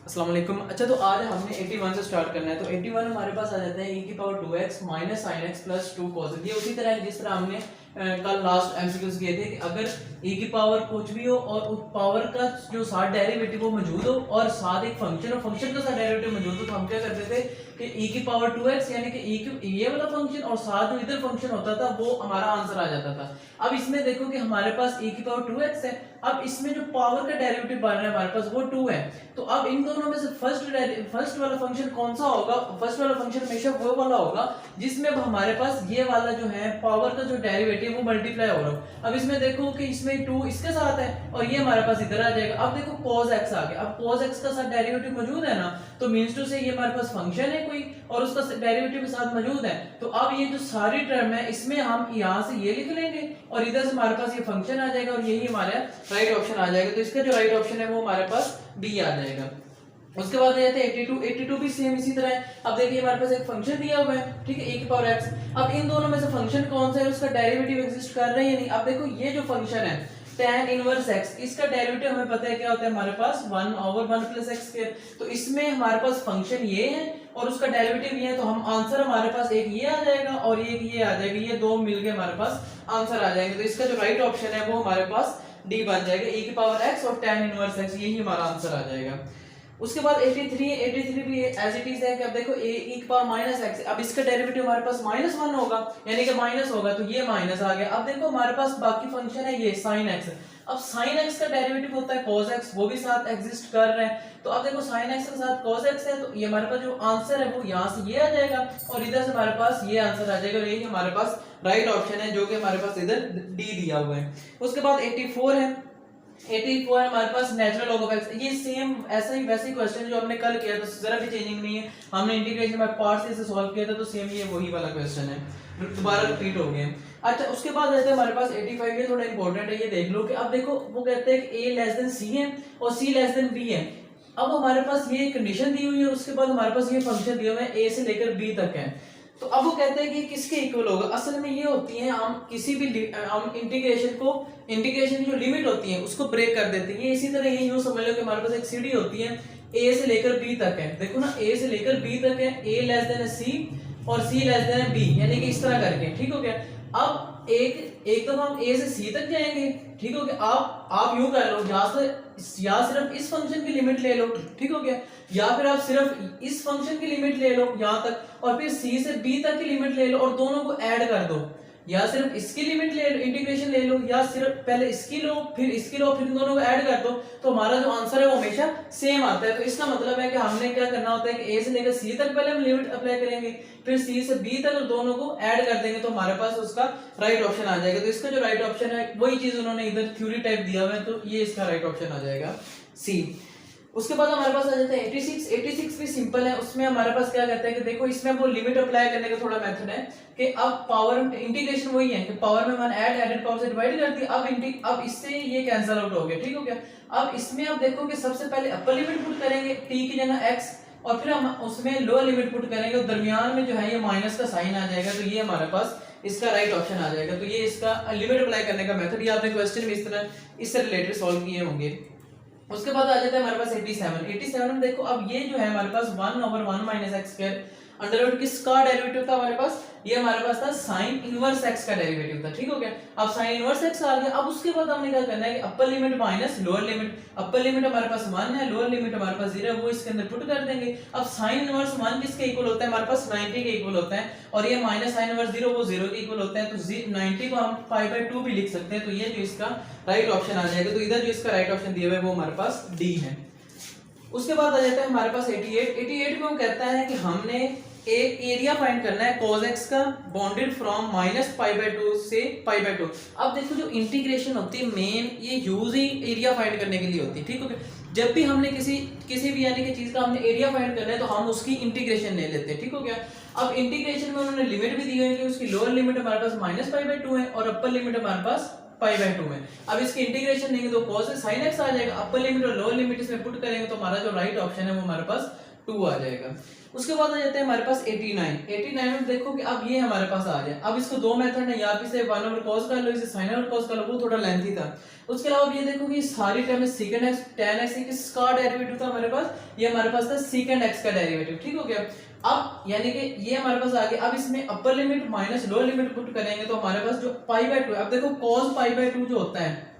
अस्सलाम वालेकुम। अच्छा, तो आज हमने 81 से स्टार्ट करना है। तो 81 हमारे पास आ जाते हैं e की power 2x minus sine x plus 2 cos। ये उसी तरह है जिस तरह हमने कल लास्ट एमसीक्यूज किए थे कि अगर e की पावर कुछ भी हो और उस पावर का जो साथ डेरिवेटिव वो मौजूद हो और साथ एक फंक्शन हो, फंक्शन का साथ डेरिवेटिव मौजूद हो, तो हम क्या करते थे कि e की पावर 2x यानी कि e की ये वाला फंक्शन और साथ जो इधर फंक्शन होता था वो हमारा आंसर आ जाता था। अब इसमें देखो कि हमारे पास e की पावर 2x है। अब इसमें जो पावर का डेरिवेटिव बन रहा है हमारे पास वो 2 है। तो अब इन दोनों में से फर्स्ट वाला फंक्शन कौन सा होगा? फर्स्ट वाला फंक्शन हमेशा वो वाला होगा जिसमें अब हमारे पास ये वाला जो है पावर का जो डेरिवेटिव वो मल्टीप्लाई हो रहा है। अब इसमें देखो कि इसमें 2 इसके साथ है और ये हमारे पास इधर आ जाएगा। अब देखो cos x आ गया। अब cos x का साथ डेरिवेटिव मौजूद है ना, तो मींस टू से ये हमारे पास फंक्शन है कोई और उसका डेरिवेटिव के साथ मौजूद है। तो अब ये जो सारी टर्म है इसमें हम यहाँ से ये लिख लेंगे और इधर से हमारे पास ये फंक्शन आ जाएगा और यही हमारा राइट ऑप्शन आ जाएगा। तो इसका जो राइट ऑप्शन है वो हमारे पास बी आ जाएगा। उसके बाद आ जाते हैं 82 भी सेम इसी तरह है। अब देखिए हमारे पास एक फंक्शन दिया हुआ है, ठीक है, e की पावर x। अब इन दोनों में से फंक्शन कौन सा है, उसका डेरिवेटिव एग्जिस्ट कर रहा है या नहीं। अब देखो ये जो फंक्शन है tan इनवर्स x, इसका डेरिवेटिव हमें पता है क्या होता है, हमारे पास 1/1 + x²। तो इसमें हमारे पास फंक्शन ये है और उसका डेरिवेटिव ये है, तो हम आंसर हमारे पास एक ये आ जाएगा और एक ये आ जाएगा, ये दो मिलके हमारे पास आंसर आ जाएंगे। तो इसका जो राइट ऑप्शन है वो हमारे पास डी बन जाएगा, e की पावर x और tan इनवर्स x, यही हमारा आंसर आ जाएगा। उसके बाद 83 भी एज इट इज है कि अब देखो e की पावर माइनस x, अब इसका डेरिवेटिव हमारे पास -1 होगा यानी कि माइनस होगा, तो ये माइनस आ गया। अब देखो हमारे पास बाकी फंक्शन है ये sin x। अब sin x का डेरिवेटिव होता है cos x, वो भी साथ एग्जिस्ट कर रहे हैं। तो अब देखो sin x के साथ cos x है, तो ये हमारे पास जो आंसर है वो यहाँ से ये आ जाएगा और इधर से हमारे पास ये आंसर आ जाएगा और यही हमारे पास राइट ऑप्शन है जो कि हमारे पास इधर डी दिया हुआ है। उसके बाद 84 है। 84 हमारे पास नेचुरल लॉग ऑफ x। ये सेम ऐसा ही वैसे ही क्वेश्चन जो हमने कल किया था, जरा भी चेंजिंग नहीं है। हमने इंटीग्रेशन बाय पार्ट्स से सॉल्व किया था, तो सेम ये वही वाला क्वेश्चन है, दोबारा रिपीट हो गया। अच्छा, उसके बाद रहता है हमारे पास 85, ये थोड़ा इंपॉर्टेंट है, ये देख लो कि अब देखो वो कहते हैं कि a लेस देन c है और c लेस देन b है। अब हमारे पास ये कंडीशन दी हुई है, उसके बाद हमारे पास ये फंक्शन दिया हुआ है a से लेकर b तक है। तो अब वो कहते हैं कि किसके इक्वल होगा। असल में ये होती है, हम किसी भी हम इंटीग्रेशन की जो लिमिट होती है उसको ब्रेक कर देते हैं। ये इसी तरह ये यूं समझ लो कि हमारे पास एक सीढ़ी होती है, a से लेकर b तक है। देखो ना, a से लेकर b तक है, a लेस देन c और c लेस देन b, यानी कि इस तरह करके, ठीक हो गया। अब एक दफा हम a से c तक जाएंगे, ठीक हो गया। आप यूं कर लो, या सिर्फ इस फंक्शन की लिमिट ले लो, ठीक हो गया, या फिर आप सिर्फ इस फंक्शन की लिमिट ले लो यहाँ तक और फिर c से b तक की लिमिट ले लो और दोनों को ऐड कर दो, या सिर्फ इसकी लिमिट ले लो, इंटीग्रेशन ले लो, या सिर्फ पहले इसकी लो फिर इसकी लो, फिर इन दोनों को ऐड कर दो, तो हमारा जो आंसर है वो हमेशा सेम आता है। तो इसका मतलब है कि हमने क्या करना होता है कि a से लेकर c तक पहले हम लिमिट अप्लाई करेंगे, फिर c से b तक और दोनों को ऐड कर देंगे, तो हमारे पास उसका राइट ऑप्शन आ जाएगा। तो इसका जो राइट ऑप्शन है वही चीज उन्होंने इधर थ्योरी टाइप दिया हुआ है, तो ये इसका राइट ऑप्शन आ जाएगा सी। उसके बाद हमारे पास आ जाता है 86 भी सिंपल है। उसमें हमारे पास क्या कहता है कि देखो इसमें वो लिमिट अप्लाई करने का थोड़ा मेथड है कि अब पावर इंटीग्रेशन वही है कि पावर में मान एडेड पावर से डिवाइड कर दी। अब इससे ये कैंसिल आउट हो गया, ठीक हो गया। अब इसमें आप देखो कि सबसे पहले अपर लिमिट पुट करेंगे t की जगह x और फिर हम उसमें लोअर लिमिट पुट करेंगे और दरमियान में जो है ये माइनस का साइन आ जाएगा, तो ये हमारे पास इसका राइट ऑप्शन आ जाएगा। तो ये इसका लिमिट अप्लाई करने का मेथड, ये आपने क्वेश्चन में इस तरह इससे रिलेटेड सॉल्व किए होंगे। उसके बाद आ जाता है हमारे पास 87 में देखो अब ये जो है हमारे पास 1/1 - x², अंडर रूट किसका डेरिवेटिव था हमारे पास, ये हमारे पास था sin इनवर्स x का डेरिवेटिव था, ठीक हो गया। अब sin इनवर्स x आ गया। अब उसके बाद हमने क्या करना है कि upper limit minus lower limit, upper limit हमारे पास 1 है, लोअर लिमिट हमारे पास 0 है, वो इसके अंदर पुट कर देंगे। अब sin इनवर्स 1 किसके इक्वल होता है, हमारे पास 90 के इक्वल होता है और ये माइनस sin इनवर्स 0 वो 0 के इक्वल होता है, तो 90 को हम 5/2 भी लिख सकते हैं। तो ये जो इसका राइट ऑप्शन आ जाएगा। तो इधर जो इसका राइट ऑप्शन दिया हुआ है वो हमारे पास डी है। उसके बाद आ जाता है हमारे पास 88 में वो कहता है कि हमने एक एरिया फाइंड करना है cos x का बाउंडेड फ्रॉम -π/2 से π/2। अब देखो जो इंटीग्रेशन होती है मेन ये यूज ही एरिया फाइंड करने के लिए होती है, ठीक है। जब भी हमने किसी भी यानी कि चीज का हमने एरिया फाइंड करना है तो हम उसकी इंटीग्रेशन ले लेते हैं, ठीक हो गया। अब इंटीग्रेशन में उन्होंने लिमिट भी दी हुई है कि उसकी लोअर लिमिट हमारे पास -π/2 है और अपर लिमिट हमारे पास π/2 है। अब इसकी इंटीग्रेशन लेंगे तो cos sin x आ जाएगा, अपर लिमिट और लोअर लिमिट इसमें पुट करेंगे तो हमारा जो राइट ऑप्शन है वो हमारे पास 2 आ जाएगा। उसके बाद आ जाते हैं हमारे पास 89 में देखो कि अब ये हमारे पास आ गया। अब इसको दो मेथड है, या फिर से 1 ओवर cos कर लो, इसे sin ओवर cos कर लो, वो थोड़ा लेंथी था। उसके अलावा ये देखो कि सारी टर्म में secant x tan x किसका डेरिवेटिव था हमारे पास, ये हमारे पास था secant x का डेरिवेटिव, ठीक हो गया। अब यानी कि ये हमारे पास आ गया। अब इसमें upper limit minus lower limit put करेंगे तो हमारे पास जो π/2 है, अब देखो cos π/2 जो होता है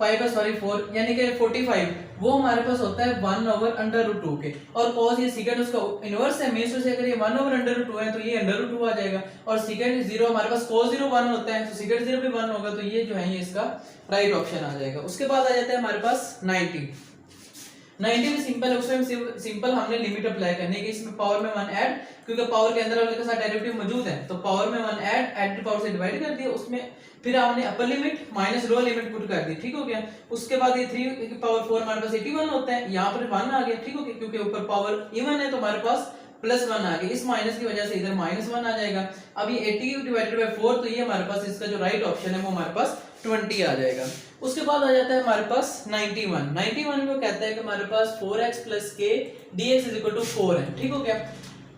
4 यानी कि 45, वो हमारे पास होता है 1 ओवर अंडर रूट 2 के, और cos ये secant उसका इनवर्स है, मींस से अगर ये 1 ओवर अंडर रूट 2 है तो ये अंडर रूट 2 आ जाएगा, और secant 0 हमारे पास cos 0 1 होता है, तो secant 0 भी 1 होगा, तो ये जो है ये इसका राइट ऑप्शन आ जाएगा। उसके बाद आ जाता है हमारे पास 90 में सिंपल है, उसमें सिंपल हमने लिमिट अप्लाई करनी है कि इसमें पावर में 1 ऐड, क्योंकि पावर के अंदर वाले के साथ डेरिवेटिव मौजूद है, तो पावर में 1 ऐड पावर से डिवाइड कर दिया, उसमें फिर हमने upper limit minus lower limit put कर दी, ठीक हो गया। उसके बाद ये 3 की पावर 4 हमारे पास 81 होता है, यहाँ पर 1 आ गया, ठीक हो गया, क्योंकि ऊपर पावर इवन है तो हमारे पास +1 आ गया, इस माइनस की वजह से इधर -1 आ जाएगा। अब ये 80 डिवाइडेड बाय 4, तो ये हमारे पास इसका जो राइट ऑप्शन है वो हमारे पास 20 आ जाएगा। उसके बाद आ जाता है हमारे पास 91 में कहता है कि हमारे पास 4x + k dx = 4 है, ठीक हो गया।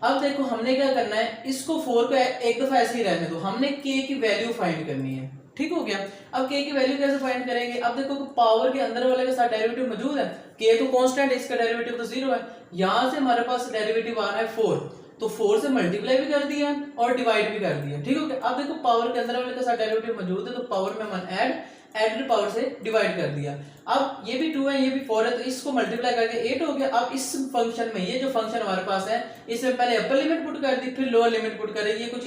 अब देखो हमने क्या करना है, इसको 4 को एक दफा ऐसे ही रहने दो, हमने k की वैल्यू फाइंड करनी है, ठीक हो गया। अब k की वैल्यू कैसे फाइंड करेंगे, अब देखो पावर के अंदर वाले के साथ डेरिवेटिव मौजूद है, k तो कांस्टेंट है, इसका डेरिवेटिव तो 0 है, यहां से हमारे पास डेरिवेटिव आ रहा है 4, तो 4 से मल्टीप्लाई भी कर दिया और डिवाइड भी कर दिया, ठीक हो गया। अब देखो पावर के अंदर वाले के साथ डेरिवेटिव मौजूद है, तो पावर में 1 ऐड पावर से डिवाइड कर दिया। अब ये भी 2 है, ये भी 4 है, तो इसको मल्टीप्लाई करके 8 हो गया। अब इस फंक्शन में ये जो फंक्शन हमारे पास है, इसमें पहले अपर लिमिट पुट कर दी, फिर लोअर लिमिट पुट करेंगे, ये कुछ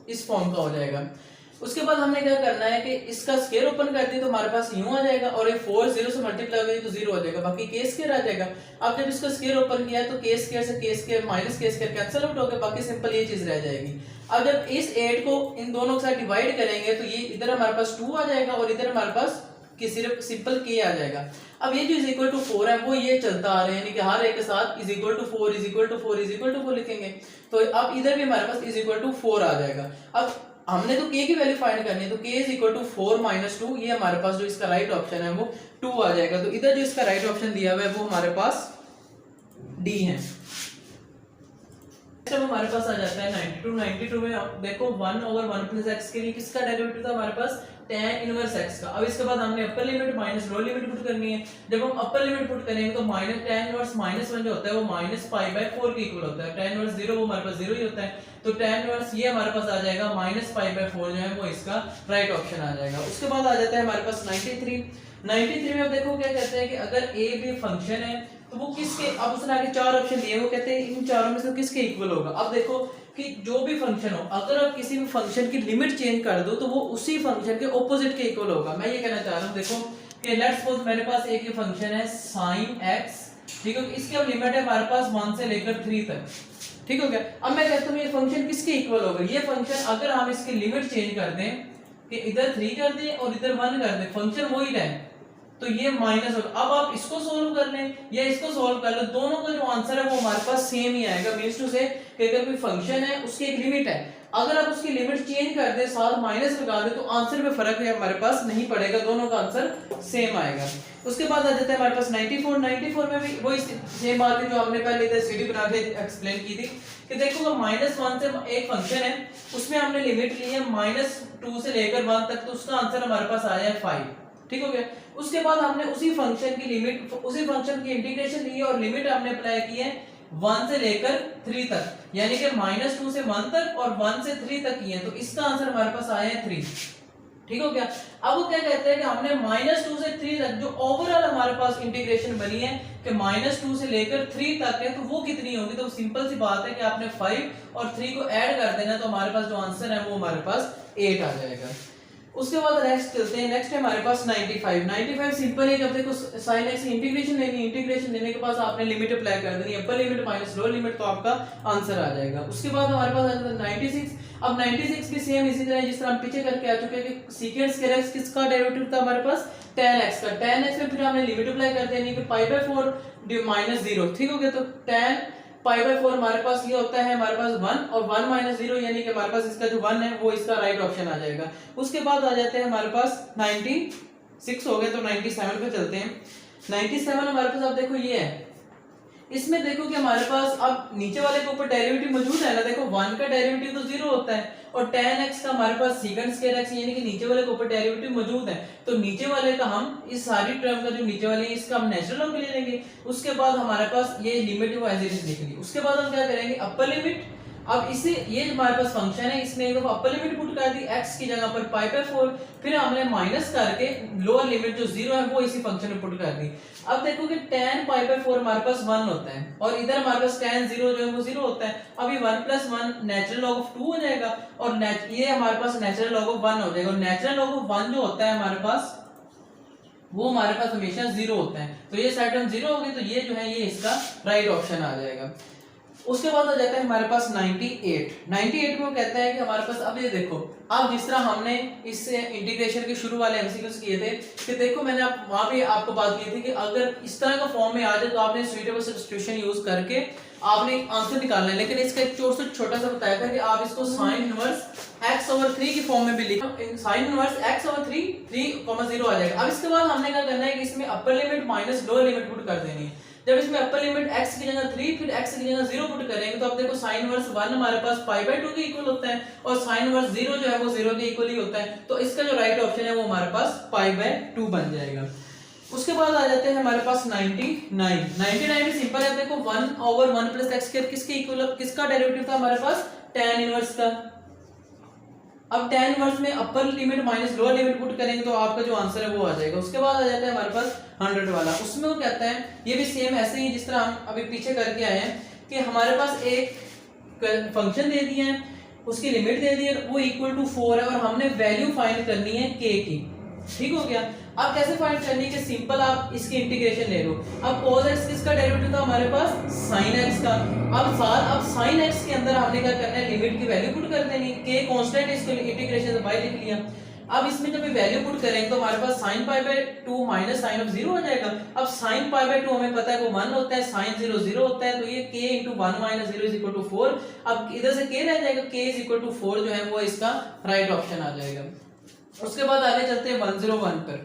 इस फॉर्म का हो जाएगा। उसके बाद हमने क्या करना है कि इसका स्क्वायर ओपन कर दी तो हमारे पास यूं आ जाएगा, और ये 4 0 से मल्टीप्लाई हो गई तो 0 हो जाएगा, बाकी k स्क्वायर आ जाएगा। अब जब इसका स्क्वायर ओपन किया है तो k स्क्वायर से k square minus k square cancel out हो गया, बाकी सिंपल ये चीज रह जाएगी। अब जब इस 8 को इन दोनों के साथ डिवाइड करेंगे तो ये इधर हमारे पास 2 आ जाएगा, और इधर हमारे पास कि सिर्फ सिंपल k आ जाएगा। अब ये जो इज इक्वल टू 4 है वो ये चलता आ रहा है, यानी कि हर एक के साथ is equal to 4 is equal to 4 is equal to 4 लिखेंगे, तो अब इधर भी हमारे पास इज इक्वल टू 4 आ जाएगा। अब हमने तो k की वैल्यू फाइंड करनी है, तो k इज इक्वल टू 4 - 2, ये हमारे पास जो इसका राइट ऑप्शन है वो 2 आ जाएगा। तो इधर जो इसका राइट ऑप्शन दिया हुआ है वो हमारे पास D है। जब हमारे पास आ जाता है 92 में आप देखो 1 ओवर 1 + x के लिए किसका डेरिवेटिव था हमारे पास, tan इनवर्स x का। अब इसके बाद हमने upper limit minus lower limit put करनी है। जब हम अपर लिमिट पुट करेंगे तो tan इनवर्स -1 जो होता है वो -π/4 के इक्वल होता है, tan इनवर्स 0 वो हमारे पास 0 ही होता है, तो tan इनवर्स ये हमारे पास आ जाएगा -π/4 जो है वो इसका राइट ऑप्शन आ जाएगा। उसके बाद आ जाता है हमारे पास 93 में। अब देखो क्या कहते हैं कि अगर a b फंक्शन है तो वो किसके, अब उसने आगे 4 ऑप्शन दिए, वो कहते हैं इन चारों में से किसके इक्वल होगा। अब देखो कि जो भी फंक्शन हो, अगर आप किसी भी फंक्शन की लिमिट चेंज कर दो तो वो उसी फंक्शन के ऑपोजिट के इक्वल होगा। मैं ये कहना चाह रहा हूँ, देखो कि लेट्स सपोज मेरे पास एक ही फंक्शन है sin x, ठीक है, इसकी अब लिमिट है हमारे पास 1 से लेकर 3 तक, ठीक हो गया। अब मैं कहता हूँ ये फंक्शन किसके इक्वल होगा, ये फंक्शन अगर हम इसकी लिमिट चेंज कर दें कि इधर 3 कर दें और इधर 1 कर दें, फंक्शन वही रहे तो ये माइनस होगा। अब आप इसको सोल्व कर लें या इसको सोल्व कर लो, दोनों का जो आंसर है वो हमारे पास सेम ही आएगा। मींस टू से कि अगर कोई फंक्शन है उसकी एक लिमिट है, अगर आप उसकी लिमिट चेंज कर दे साथ माइनस लगा दे तो आंसर में फर्क है हमारे पास नहीं पड़ेगा, दोनों का आंसर सेम आएगा। उसके बाद आ जाता है हमारे पास 94 में भी वही सेम बात है जो हमने पहले इधर सीडी बना के एक्सप्लेन की थी कि देखो -1 से एक फंक्शन है, उसमें हमने लिमिट ली है -2 से लेकर 1 तक, तो उसका आंसर हमारे पास आया है 5, ठीक हो गया। उसके बाद हमने उसी फंक्शन की लिमिट, उसी फंक्शन की इंटीग्रेशन ली है और लिमिट हमने अप्लाई की है 1 से लेकर 3 तक, यानी कि -2 से 1 तक और 1 से 3 तक की है, तो इसका आंसर हमारे पास आया है 3, ठीक हो गया। अब वो क्या कहते हैं कि हमने -2 से 3 तक जो ओवरऑल हमारे पास इंटीग्रेशन बनी है कि -2 से लेकर 3 तक है, तो वो कितनी होगी, तो सिंपल सी बात है कि आपने 5 और 3 को ऐड कर देना, तो हमारे पास जो आंसर है वो हमारे पास 8 आ जाएगा। उसके बाद नेक्स्ट चलते हैं, नेक्स्ट है हमारे पास 95 सिंपल है कि अब देखो sin x इंटीग्रेशन लेनी, इंटीग्रेशन लेने के बाद आपने लिमिट अप्लाई कर देनी है, upper limit minus lower limit, तो आपका आंसर आ जाएगा। उसके बाद हमारे पास आ जाता है 96। अब 96 की सेम इसी तरह जिस तरह हम पीछे करके आ चुके हैं कि secant square x किसका डेरिवेटिव था हमारे पास, tan x का। tan x में फिर हमने लिमिट अप्लाई कर देनी है कि π/4 -0, ठीक हो गया, तो tan π/4 हमारे पास ये होता है हमारे पास 1 और 1 - 0, यानी कि हमारे पास इसका जो 1 है वो इसका राइट ऑप्शन आ जाएगा। उसके बाद आ जाते हैं हमारे पास 96 हो गए, तो 97 पे चलते हैं। 97 हमारे पास अब देखो ये है इसमें देखो कि हमारे पास अब नीचे वाले के ऊपर डेरिवेटिव मौजूद है ना, देखो 1 का डेरिवेटिव तो 0 होता है और tan x का हमारे पास सेकंड स्क्वायर x यानी कि नीचे वाले के ऊपर डेरिवेटिव मौजूद है, तो नीचे वाले का हम इस सारी टर्म का जो नीचे वाली है इसका हम नेचुरल लॉग ले लेंगे। उसके बाद हमारे पास ये लिमिट वो एज इट इज लिख ली। उसके बाद हम क्या करेंगे, अपर लिमिट, अब इसे ये जो हमारे पास फंक्शन है इसमें एक अपर लिमिट पुट कर दी x की जगह पर π/4, फिर हमने माइनस करके लोअर लिमिट जो 0 है वो इसी फंक्शन में पुट कर दी। अब देखो कि tan π/4 हमारे पास 1 होता है और इधर हमारे पास tan 0 जो है वो 0 होता है। अब ये 1 + 1 नेचुरल लॉग ऑफ 2 हो जाएगा और ये हमारे पास नेचुरल लॉग ऑफ 1 हो जाएगा और नेचुरल लॉग ऑफ 1 जो होता है हमारे पास वो हमारे पास हमेशा 0 होता है, तो ये साइड टर्म 0 होगी, तो ये जो है ये इसका राइट ऑप्शन आ जाएगा। उसके बाद आ जाता है हमारे पास 98 में कहता है कि हमारे पास, अब ये देखो, अब जिस तरह हमने इस इंटीग्रेशन के शुरू वाले एमसीक्यूज किए थे कि देखो मैंने वहां पे आपको बात की थी कि अगर इस तरह का फॉर्म में आ जाए तो आपने सुइटेबल सब्स्टिट्यूशन यूज करके आपने आंसर निकालना है, लेकिन इसका एक छोटा सा बताया था कि आप इसको sin इनवर्स x/3 की फॉर्म में भी लिखो, sin इनवर्स x/3 3,0 आ जाएगा। अब इसके बाद हमने क्या करना है कि इसमें upper limit minus lower limit put कर देनी है। जब इसमें अपर लिमिट x की जगह 3 फिर x की जगह 0 पुट करेंगे तो अब देखो sin इनवर्स 1 हमारे पास π/2 के इक्वल होता है और sin इनवर्स 0 जो है वो 0 के इक्वल ही होता है, तो इसका जो राइट ऑप्शन है वो हमारे पास π/2 बन जाएगा। उसके बाद आ जाते हैं हमारे पास 99 में सिंपल है, देखो 1/1 + x² किसके इक्वल, किसका डेरिवेटिव था हमारे पास, tan इनवर्स का। अब tan इनवर्स में upper limit minus lower limit put करेंगे तो आपका जो आंसर है वो आ जाएगा। उसके बाद आ जाता है हमारे पास 100 वाला, उसमें वो कहता है ये भी सेम ऐसे ही जिस तरह हम अभी पीछे करके आए हैं कि हमारे पास एक फंक्शन दे दिया है, उसकी लिमिट दे दी है, वो इक्वल टू 4 है और हमने वैल्यू फाइंड करनी है k की। ठीक हो गया। अब कैसे फाइंड करनी है कि सिंपल आप इसकी इंटीग्रेशन ले लो। अब cos x किसका डेरिवेटिव था हमारे पास, sin x का। अब sin x के अंदर हमने क्या करना है, लिमिट की वैल्यू पुट कर देनी है, k कांस्टेंट है, इसको इंटीग्रेशन से बाय लिख लिया। अब इसमें जब वैल्यू पुट करेंगे तो हमारे पास sin π/2 माइनस sin ऑफ 0 हो जाएगा। अब sin π/2 हमें पता है वो 1 होता है, sin 0 0 होता है, तो ये k * 1 - 0 = 4। अब इधर से k रह जाएगा, k = 4 जो है वो इसका राइट ऑप्शन आ जाएगा। उसके बाद आगे चलते हैं 101 पर।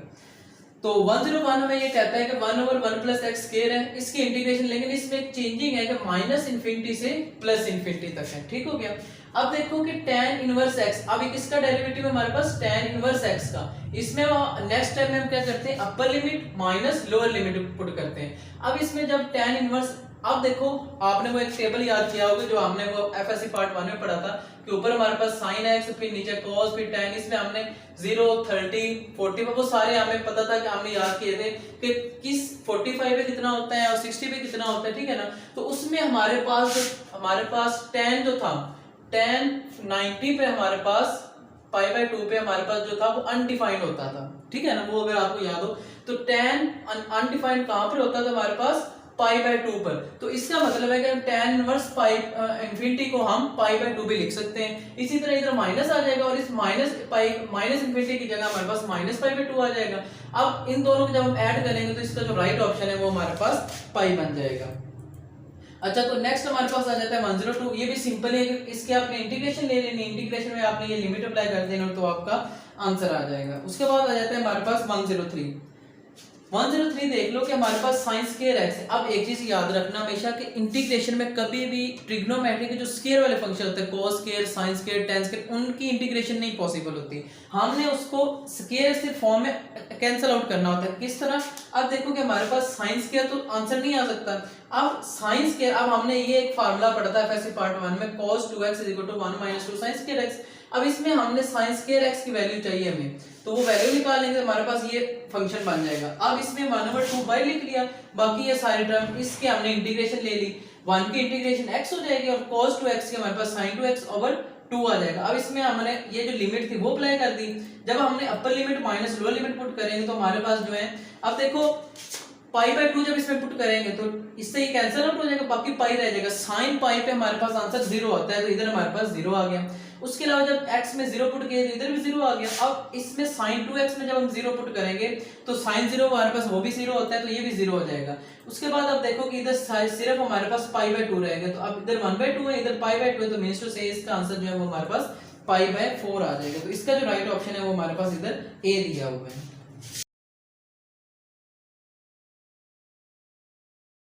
तो 101 हमें ये कहता है कि 1/1 + x² है, इसकी इंटीग्रेशन, लेकिन इसमें एक चेंजिंग है कि -∞ से +∞ तक है। ठीक हो गया। अब देखो कि tan इनवर्स x, अब किसका डेरिवेटिव है हमारे पास, tan इनवर्स x का। इसमें नेक्स्ट स्टेप में हम क्या करते हैं, upper limit minus lower limit put करते हैं। अब इसमें जब tan इनवर्स, अब देखो आपने वो एक टेबल याद किया होगा जो हमने वो एफएससी पार्ट 1 में पढ़ा था कि ऊपर हमारे पास sin x, फिर नीचे cos, फिर tan, इसमें हमने 0 30 40 वो सारे हमें पता था कि हमने याद किए थे कि किस 45 पे कितना होता है और 60 पे कितना होता है। ठीक है ना। तो उसमें हमारे पास tan जो था, tan 90 पे हमारे पास π/2 पे हमारे पास जो था वो अनडिफाइंड होता था। ठीक है ना, वो अगर आपको याद हो तो tan अनडिफाइंड कहां पर होता था हमारे पास, π/2 पर। तो इसका मतलब है कि tan इनवर्स ∞ को हम π/2 भी लिख सकते हैं। इसी तरह इधर माइनस आ जाएगा और इस -∞ की जगह हमारे पास -π/2 आ जाएगा। अब इन दोनों को जब हम ऐड करेंगे तो इसका जो राइट ऑप्शन है वो हमारे पास पाई बन जाएगा। अच्छा, तो नेक्स्ट हमारे पास आ जाता है 102। ये भी सिंपल है, इसके आपने इंटीग्रेशन ले लेनी, इंटीग्रेशन में आपने ये लिमिट अप्लाई कर देना तो आपका आंसर आ जाएगा। उसके बाद आ जाता है हमारे पास 103 देख लो कि हमारे पास sin स्क्वायर x है। अब एक चीज याद रखना हमेशा कि इंटीग्रेशन में कभी भी ट्रिग्नोमेट्री के जो स्क्वायर वाले फंक्शन होते हैं, cos square, sin square, tan square, उनकी इंटीग्रेशन नहीं पॉसिबल होती। हमने उसको स्क्वायर से फॉर्म में कैंसिल आउट करना होता है। किस तरह, अब देखो कि हमारे पास sin स्क्वायर तो आंसर नहीं आ सकता। अब sin स्क्वायर, अब हमने ये एक फार्मूला पढ़ा था एफएससी पार्ट 1 में, cos 2x = 1 - 2 sin square x। अब इसमें हमने sin स्क्वायर x की वैल्यू चाहिए हमें, तो वो वैल्यू निकालेंगे हमारे पास ये फंक्शन बन जाएगा। अब इसमें 1/2 बाई लिख लिया, बाकी ये सारे टर्म इसके हमने इंटीग्रेशन ले ली, 1 की इंटीग्रेशन x हो जाएगी और cos 2x की हमारे पास sin 2x/2 आ जाएगा। अब इसमें हमने ये जो लिमिट थी वो अप्लाई कर दी। जब हमने upper limit minus lower limit put करेंगे तो हमारे पास जो है, अब देखो π/2 जब इसमें पुट करेंगे तो इससे ये कैंसिल आउट हो जाएगा, बाकी पाई रह जाएगा। sin π पे हमारे पास आंसर 0 आता है, तो इधर हमारे पास 0 आ गया। उसके अलावा जब x में 0 पुट किए तो इधर भी 0 आ गया। अब इसमें sin 2x में जब हम 0 पुट करेंगे तो sin 0 हमारे पास वो भी 0 होता है, तो ये भी 0 हो जाएगा। उसके बाद अब देखो कि इधर सिर्फ हमारे पास π/2 रहेगा, तो अब इधर 1/2 है, इधर π/2 है, तो मींस टू से इसका आंसर जो है वो हमारे पास π/4 आ जाएगा। तो इसका जो राइट ऑप्शन है वो हमारे पास इधर ए दिया हुआ है।